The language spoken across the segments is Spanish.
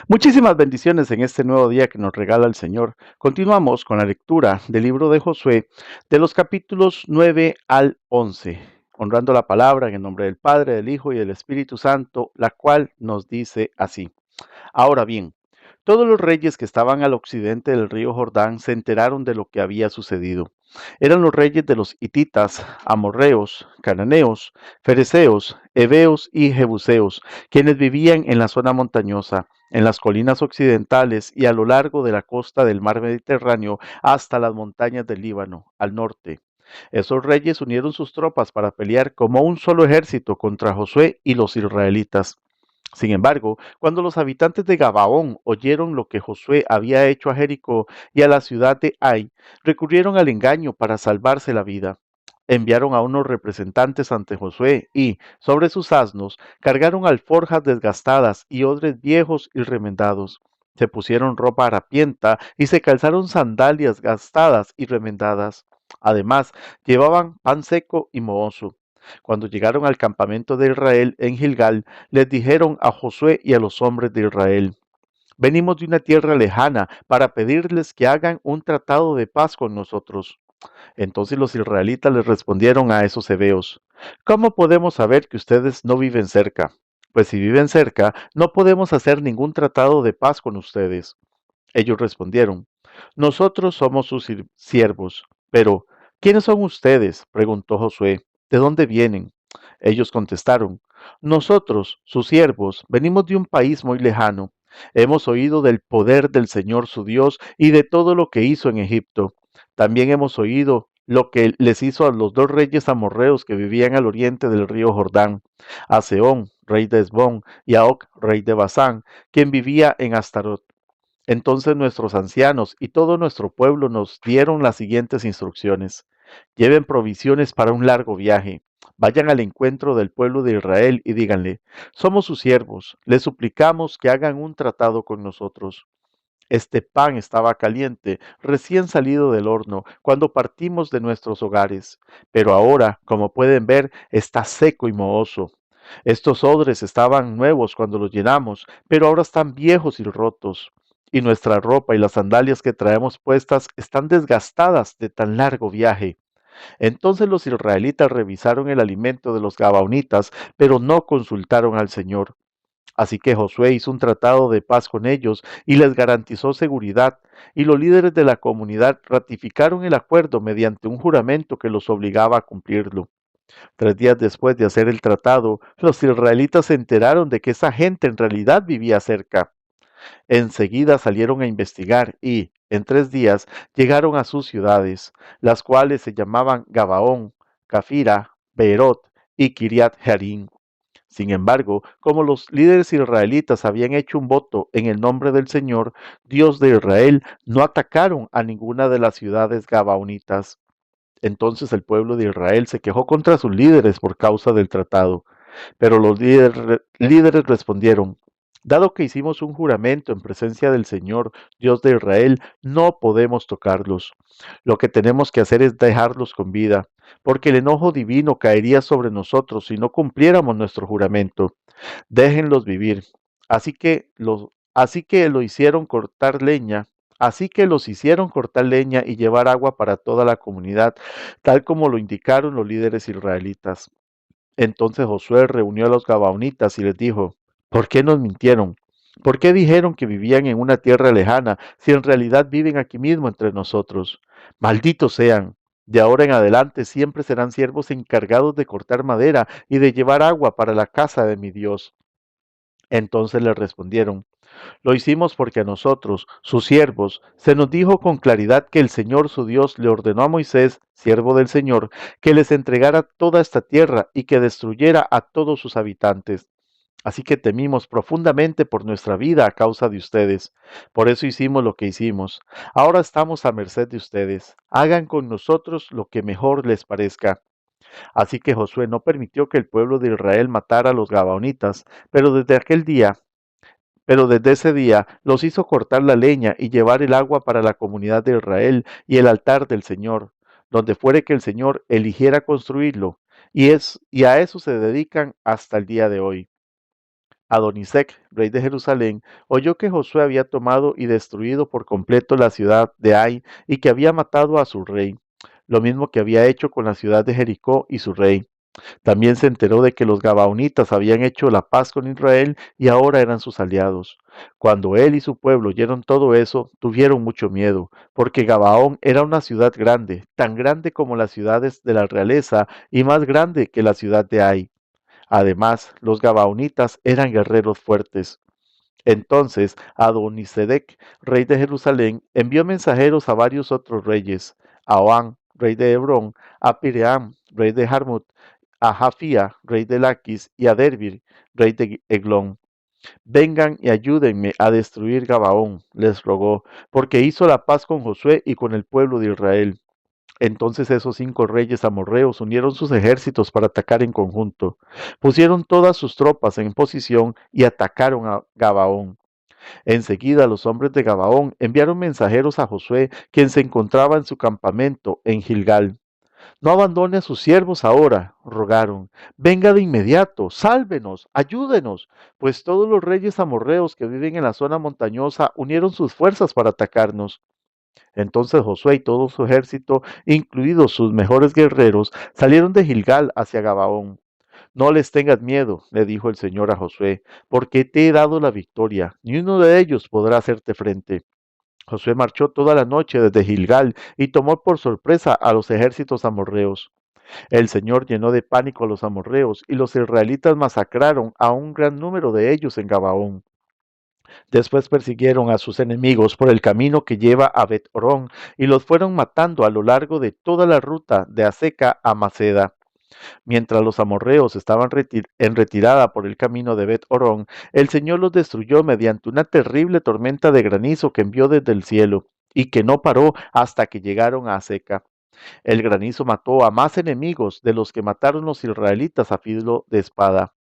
Muchísimas bendiciones en este nuevo día que nos regala el Señor. Continuamos con la lectura del libro de Josué, de los capítulos 9 al 11, honrando la palabra en el nombre del Padre, del Hijo y del Espíritu Santo, la cual nos dice así. Ahora bien, todos los reyes que estaban al occidente del río Jordán se enteraron de lo que había sucedido. Eran los reyes de los hititas, amorreos, cananeos, fereceos, heveos y jebuseos, quienes vivían en la zona montañosa, en las colinas occidentales y a lo largo de la costa del mar Mediterráneo hasta las montañas del Líbano, al norte. Esos reyes unieron sus tropas para pelear como un solo ejército contra Josué y los israelitas. Sin embargo, cuando los habitantes de Gabaón oyeron lo que Josué había hecho a Jericó y a la ciudad de Ai, recurrieron al engaño para salvarse la vida. Enviaron a unos representantes ante Josué y, sobre sus asnos, cargaron alforjas desgastadas y odres viejos y remendados. Se pusieron ropa harapienta y se calzaron sandalias gastadas y remendadas. Además, llevaban pan seco y mohoso. Cuando llegaron al campamento de Israel en Gilgal, les dijeron a Josué y a los hombres de Israel: venimos de una tierra lejana para pedirles que hagan un tratado de paz con nosotros. Entonces los israelitas les respondieron a esos heveos: ¿cómo podemos saber que ustedes no viven cerca? Pues si viven cerca, no podemos hacer ningún tratado de paz con ustedes. Ellos respondieron: nosotros somos sus siervos. Pero, ¿quiénes son ustedes? Preguntó Josué. ¿De dónde vienen? Ellos contestaron: nosotros, sus siervos, venimos de un país muy lejano. Hemos oído del poder del Señor su Dios y de todo lo que hizo en Egipto. También hemos oído lo que les hizo a los dos reyes amorreos que vivían al oriente del río Jordán, a Sehón, rey de Esbón, y a Og, rey de Basán, quien vivía en Astarot. Entonces nuestros ancianos y todo nuestro pueblo nos dieron las siguientes instrucciones: lleven provisiones para un largo viaje. Vayan al encuentro del pueblo de Israel y díganle: somos sus siervos, les suplicamos que hagan un tratado con nosotros. Este pan estaba caliente, recién salido del horno, cuando partimos de nuestros hogares, pero ahora, como pueden ver, está seco y mohoso. Estos odres estaban nuevos cuando los llenamos, pero ahora están viejos y rotos. Y nuestra ropa y las sandalias que traemos puestas están desgastadas de tan largo viaje. Entonces los israelitas revisaron el alimento de los gabaonitas, pero no consultaron al Señor. Así que Josué hizo un tratado de paz con ellos y les garantizó seguridad, y los líderes de la comunidad ratificaron el acuerdo mediante un juramento que los obligaba a cumplirlo. 3 días después de hacer el tratado, los israelitas se enteraron de que esa gente en realidad vivía cerca. Enseguida salieron a investigar y, en 3 días, llegaron a sus ciudades, las cuales se llamaban Gabaón, Cafira, Beerot y Kiriat Jearim. Sin embargo, como los líderes israelitas habían hecho un voto en el nombre del Señor, Dios de Israel, no atacaron a ninguna de las ciudades gabaonitas. Entonces el pueblo de Israel se quejó contra sus líderes por causa del tratado. Pero los líderes respondieron: dado que hicimos un juramento en presencia del Señor, Dios de Israel, no podemos tocarlos. Lo que tenemos que hacer es dejarlos con vida, porque el enojo divino caería sobre nosotros si no cumpliéramos nuestro juramento. Déjenlos vivir. Así que lo hicieron cortar leña. Así que los hicieron cortar leña y llevar agua para toda la comunidad, tal como lo indicaron los líderes israelitas. Entonces Josué reunió a los gabaonitas y les dijo: ¿por qué nos mintieron? ¿Por qué dijeron que vivían en una tierra lejana, si en realidad viven aquí mismo entre nosotros? Malditos sean. De ahora en adelante siempre serán siervos encargados de cortar madera y de llevar agua para la casa de mi Dios. Entonces le respondieron: lo hicimos porque a nosotros, sus siervos, se nos dijo con claridad que el Señor su Dios le ordenó a Moisés, siervo del Señor, que les entregara toda esta tierra y que destruyera a todos sus habitantes. Así que temimos profundamente por nuestra vida a causa de ustedes. Por eso hicimos lo que hicimos. Ahora estamos a merced de ustedes. Hagan con nosotros lo que mejor les parezca. Así que Josué no permitió que el pueblo de Israel matara a los gabaonitas, pero desde aquel día pero desde ese día los hizo cortar la leña y llevar el agua para la comunidad de Israel y el altar del Señor, donde fuere que el Señor eligiera construirlo, y a eso se dedican hasta el día de hoy. Adonisec, rey de Jerusalén, oyó que Josué había tomado y destruido por completo la ciudad de Ai y que había matado a su rey, lo mismo que había hecho con la ciudad de Jericó y su rey. También se enteró de que los Gabaonitas habían hecho la paz con Israel y ahora eran sus aliados. Cuando él y su pueblo oyeron todo eso, tuvieron mucho miedo, porque Gabaón era una ciudad grande, tan grande como las ciudades de la realeza y más grande que la ciudad de Ai. Además, los Gabaonitas eran guerreros fuertes. Entonces Adonisedec, rey de Jerusalén, envió mensajeros a varios otros reyes, a Oán, rey de Hebrón, a Piream, rey de Jarmut, a Jafía, rey de Laquis, y a Derbir, rey de Eglón. Vengan y ayúdenme a destruir Gabaón, les rogó, porque hizo la paz con Josué y con el pueblo de Israel. Entonces esos 5 reyes amorreos unieron sus ejércitos para atacar en conjunto. Pusieron todas sus tropas en posición y atacaron a Gabaón. Enseguida los hombres de Gabaón enviaron mensajeros a Josué, quien se encontraba en su campamento en Gilgal. No abandone a sus siervos ahora, rogaron. Venga de inmediato, sálvenos, ayúdenos, pues todos los reyes amorreos que viven en la zona montañosa unieron sus fuerzas para atacarnos. Entonces Josué y todo su ejército, incluidos sus mejores guerreros, salieron de Gilgal hacia Gabaón. No les tengas miedo, le dijo el Señor a Josué, porque te he dado la victoria, ni uno de ellos podrá hacerte frente. Josué marchó toda la noche desde Gilgal y tomó por sorpresa a los ejércitos amorreos. El Señor llenó de pánico a los amorreos y los israelitas masacraron a un gran número de ellos en Gabaón. Después persiguieron a sus enemigos por el camino que lleva a Bet-Orón y los fueron matando a lo largo de toda la ruta de Aseca a Maceda. Mientras los amorreos estaban en retirada por el camino de Bet-Orón, el Señor los destruyó mediante una terrible tormenta de granizo que envió desde el cielo y que no paró hasta que llegaron a Aseca. El granizo mató a más enemigos de los que mataron los israelitas a filo de espada.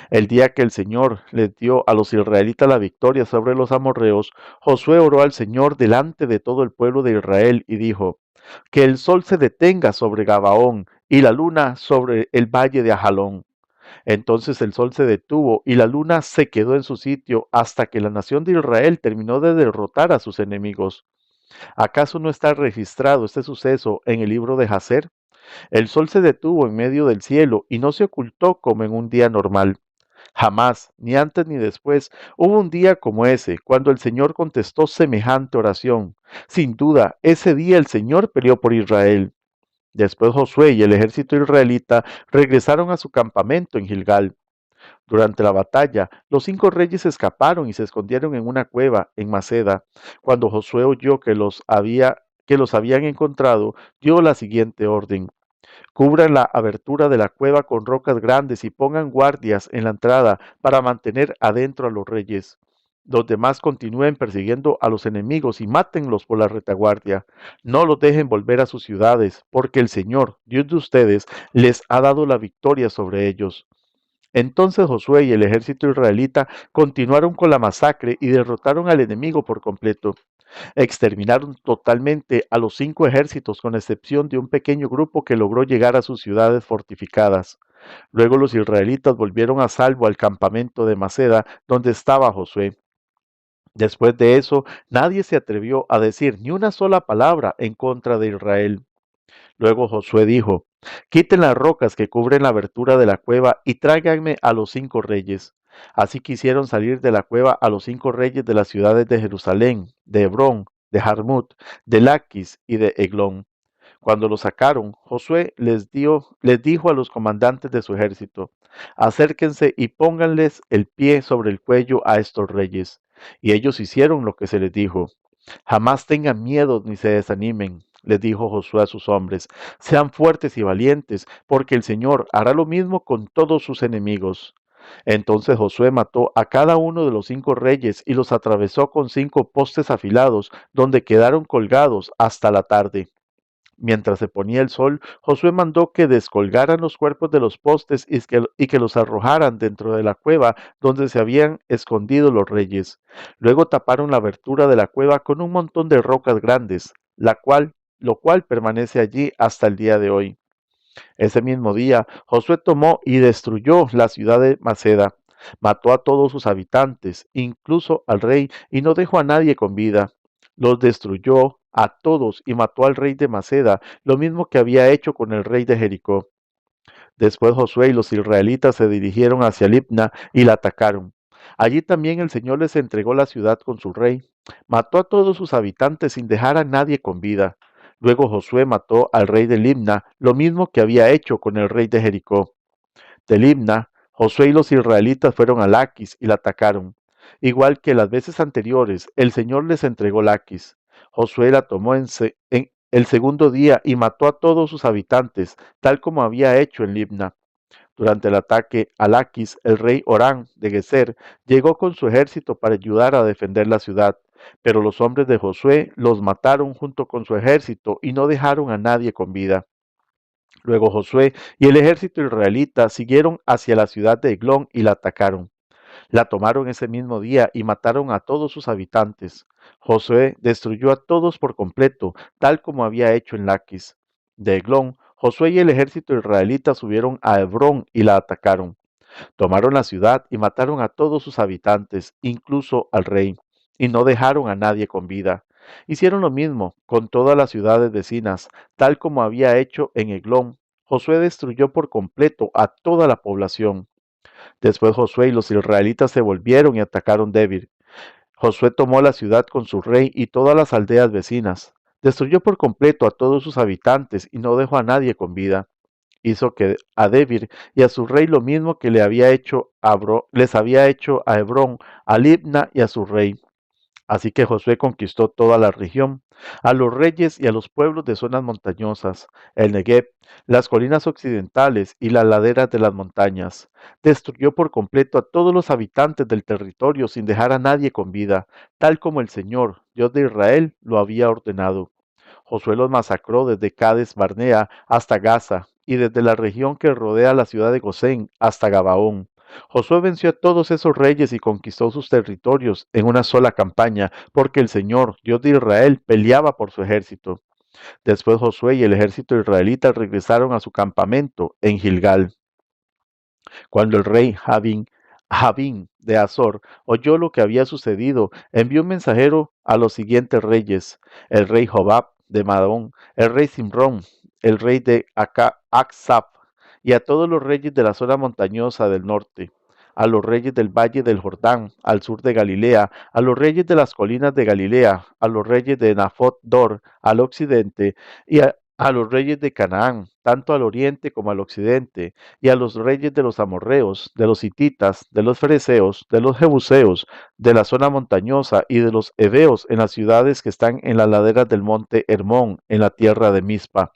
El día que el Señor les dio a los israelitas la victoria sobre los amorreos, Josué oró al Señor delante de todo el pueblo de Israel y dijo: Que el sol se detenga sobre Gabaón y la luna sobre el valle de Ajalón. Entonces el sol se detuvo y la luna se quedó en su sitio hasta que la nación de Israel terminó de derrotar a sus enemigos. ¿Acaso no está registrado este suceso en el libro de Jacer? El sol se detuvo en medio del cielo y no se ocultó como en un día normal. Jamás, ni antes ni después, hubo un día como ese, cuando el Señor contestó semejante oración. Sin duda, ese día el Señor peleó por Israel. Después Josué y el ejército israelita regresaron a su campamento en Gilgal. Durante la batalla, los 5 reyes escaparon y se escondieron en una cueva en Maceda. Cuando Josué oyó que los habían encontrado, dio la siguiente orden: Cubran la abertura de la cueva con rocas grandes y pongan guardias en la entrada para mantener adentro a los reyes. Los demás continúen persiguiendo a los enemigos y mátenlos por la retaguardia. No los dejen volver a sus ciudades, porque el Señor, Dios de ustedes, les ha dado la victoria sobre ellos. Entonces Josué y el ejército israelita continuaron con la masacre y derrotaron al enemigo por completo. Exterminaron totalmente a los 5 ejércitos, con excepción de un pequeño grupo que logró llegar a sus ciudades fortificadas. Luego los israelitas volvieron a salvo al campamento de Maceda, donde estaba Josué. Después de eso, nadie se atrevió a decir ni una sola palabra en contra de Israel. Luego Josué dijo: Quiten las rocas que cubren la abertura de la cueva y tráiganme a los 5 reyes. Así que hicieron salir de la cueva a los 5 reyes de las ciudades de Jerusalén, de Hebrón, de Jarmut, de Laquis y de Eglón. Cuando los sacaron, Josué les dijo a los comandantes de su ejército: Acérquense y pónganles el pie sobre el cuello a estos reyes. Y ellos hicieron lo que se les dijo. Jamás tengan miedo ni se desanimen, les dijo Josué a sus hombres. Sean fuertes y valientes, porque el Señor hará lo mismo con todos sus enemigos. Entonces Josué mató a cada uno de los 5 reyes y los atravesó con 5 postes afilados, donde quedaron colgados hasta la tarde. Mientras se ponía el sol, Josué mandó que descolgaran los cuerpos de los postes y que los arrojaran dentro de la cueva donde se habían escondido los reyes. Luego taparon la abertura de la cueva con un montón de rocas grandes, lo cual permanece allí hasta el día de hoy. Ese mismo día, Josué tomó y destruyó la ciudad de Maceda. Mató a todos sus habitantes, incluso al rey, y no dejó a nadie con vida. Los destruyó a todos y mató al rey de Maceda, lo mismo que había hecho con el rey de Jericó. Después Josué y los israelitas se dirigieron hacia Libna y la atacaron. Allí también el Señor les entregó la ciudad con su rey. Mató a todos sus habitantes sin dejar a nadie con vida. Luego Josué mató al rey de Libna, lo mismo que había hecho con el rey de Jericó. De Libna, Josué y los israelitas fueron a Laquis y la atacaron. Igual que las veces anteriores, el Señor les entregó Laquis. Josué la tomó en el segundo día y mató a todos sus habitantes, tal como había hecho en Libna. Durante el ataque a Laquis, el rey Orán de Geser llegó con su ejército para ayudar a defender la ciudad, pero los hombres de Josué los mataron junto con su ejército y no dejaron a nadie con vida. Luego Josué y el ejército israelita siguieron hacia la ciudad de Eglón y la atacaron. La tomaron ese mismo día y mataron a todos sus habitantes. Josué destruyó a todos por completo, tal como había hecho en Laquis. De Eglón, Josué y el ejército israelita subieron a Hebrón y la atacaron. Tomaron la ciudad y mataron a todos sus habitantes, incluso al rey, y no dejaron a nadie con vida. Hicieron lo mismo con todas las ciudades vecinas, tal como había hecho en Eglón. Josué destruyó por completo a toda la población. Después Josué y los israelitas se volvieron y atacaron Debir. Josué tomó la ciudad con su rey y todas las aldeas vecinas. Destruyó por completo a todos sus habitantes y no dejó a nadie con vida. Hizo que a Debir y a su rey lo mismo que les había hecho a Hebrón, a Libna y a su rey. Así que Josué conquistó toda la región, a los reyes y a los pueblos de zonas montañosas, el Negev, las colinas occidentales y las laderas de las montañas. Destruyó por completo a todos los habitantes del territorio sin dejar a nadie con vida, tal como el Señor, Dios de Israel, lo había ordenado. Josué los masacró desde Cades Barnea hasta Gaza, y desde la región que rodea la ciudad de Gosén hasta Gabaón. Josué venció a todos esos reyes y conquistó sus territorios en una sola campaña, porque el Señor, Dios de Israel, peleaba por su ejército. Después Josué y el ejército israelita regresaron a su campamento en Gilgal. Cuando el rey Javín de Azor oyó lo que había sucedido, envió un mensajero a los siguientes reyes: el rey Jobab de Madón, el rey Simrón, el rey de Aksab, y a todos los reyes de la zona montañosa del norte, a los reyes del valle del Jordán, al sur de Galilea, a los reyes de las colinas de Galilea, a los reyes de Nafot Dor, al occidente, y a los reyes de Canaán, tanto al oriente como al occidente, y a los reyes de los amorreos, de los hititas, de los fereceos, de los jebuseos, de la zona montañosa y de los heveos en las ciudades que están en las laderas del monte Hermón, en la tierra de Mizpa.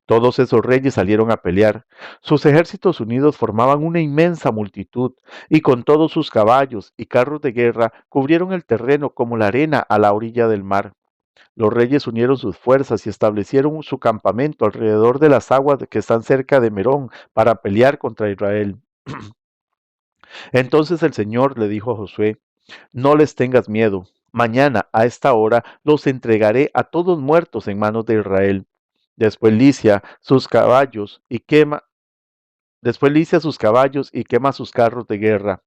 Todos esos reyes salieron a pelear. Sus ejércitos unidos formaban una inmensa multitud, y con todos sus caballos y carros de guerra cubrieron el terreno como la arena a la orilla del mar. Los reyes unieron sus fuerzas y establecieron su campamento alrededor de las aguas que están cerca de Merón para pelear contra Israel. Entonces el Señor le dijo a Josué: no les tengas miedo. Mañana a esta hora los entregaré a todos muertos en manos de Israel. Después licia sus caballos y quema, después licia sus caballos y quema sus carros de guerra.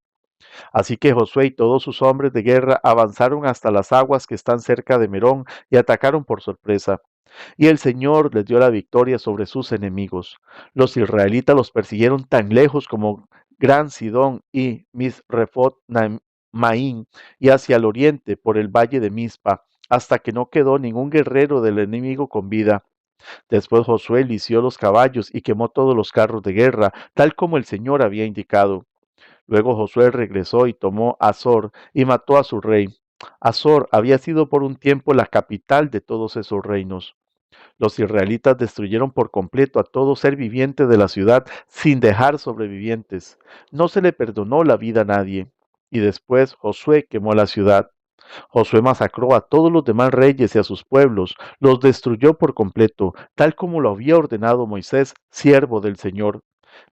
Así que Josué y todos sus hombres de guerra avanzaron hasta las aguas que están cerca de Merón y atacaron por sorpresa. Y el Señor les dio la victoria sobre sus enemigos. Los israelitas los persiguieron tan lejos como Gran Sidón y Misrefot Maín, y hacia el oriente por el valle de Mizpa, hasta que no quedó ningún guerrero del enemigo con vida. Después Josué lició los caballos y quemó todos los carros de guerra, tal como el Señor había indicado. Luego Josué regresó y tomó Azor y mató a su rey. Azor había sido por un tiempo la capital de todos esos reinos. Los israelitas destruyeron por completo a todo ser viviente de la ciudad sin dejar sobrevivientes. No se le perdonó la vida a nadie. Y después Josué quemó la ciudad. Josué masacró a todos los demás reyes y a sus pueblos, los destruyó por completo, tal como lo había ordenado Moisés, siervo del Señor.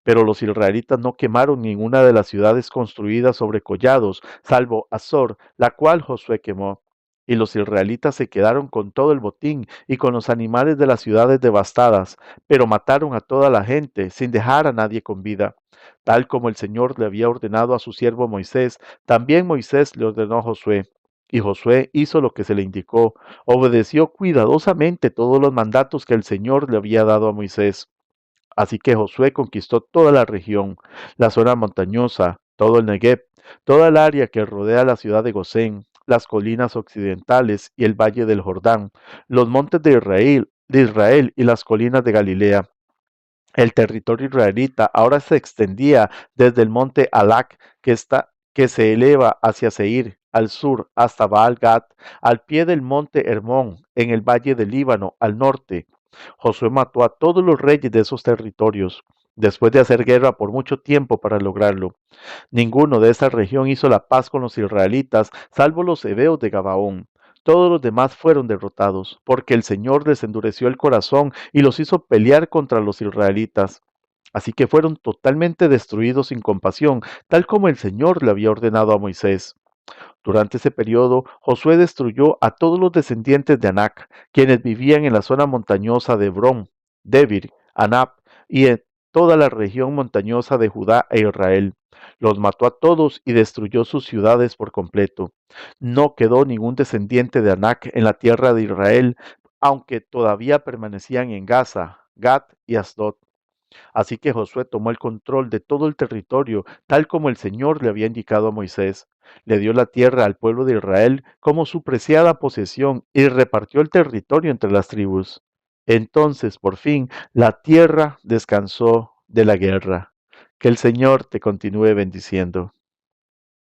Pero los israelitas no quemaron ninguna de las ciudades construidas sobre collados, salvo Azor, la cual Josué quemó. y los israelitas se quedaron con todo el botín y con los animales de las ciudades devastadas, pero mataron a toda la gente sin dejar a nadie con vida. Tal como el Señor le había ordenado a su siervo Moisés, también Moisés le ordenó a Josué. Y Josué hizo lo que se le indicó, obedeció cuidadosamente todos los mandatos que el Señor le había dado a Moisés. Así que Josué conquistó toda la región, la zona montañosa, todo el Negev, toda el área que rodea la ciudad de Gosén, las colinas occidentales y el valle del Jordán, los montes de Israel y las colinas de Galilea. El territorio israelita ahora se extendía desde el monte Alac, que se eleva hacia Seir, al sur, hasta Baal Gad, al pie del monte Hermón, en el valle del Líbano, al norte. Josué mató a todos los reyes de esos territorios, después de hacer guerra por mucho tiempo para lograrlo. Ninguno de esa región hizo la paz con los israelitas, salvo los heveos de Gabaón. Todos los demás fueron derrotados, porque el Señor les endureció el corazón y los hizo pelear contra los israelitas. Así que fueron totalmente destruidos sin compasión, tal como el Señor le había ordenado a Moisés. Durante ese periodo, Josué destruyó a todos los descendientes de Anac, quienes vivían en la zona montañosa de Hebrón, Debir, Anab y en toda la región montañosa de Judá e Israel. Los mató a todos y destruyó sus ciudades por completo. No quedó ningún descendiente de Anac en la tierra de Israel, aunque todavía permanecían en Gaza, Gat y Asdod. Así que Josué tomó el control de todo el territorio, tal como el Señor le había indicado a Moisés. Le dio la tierra al pueblo de Israel como su preciada posesión y repartió el territorio entre las tribus. Entonces, por fin, la tierra descansó de la guerra. Que el Señor te continúe bendiciendo.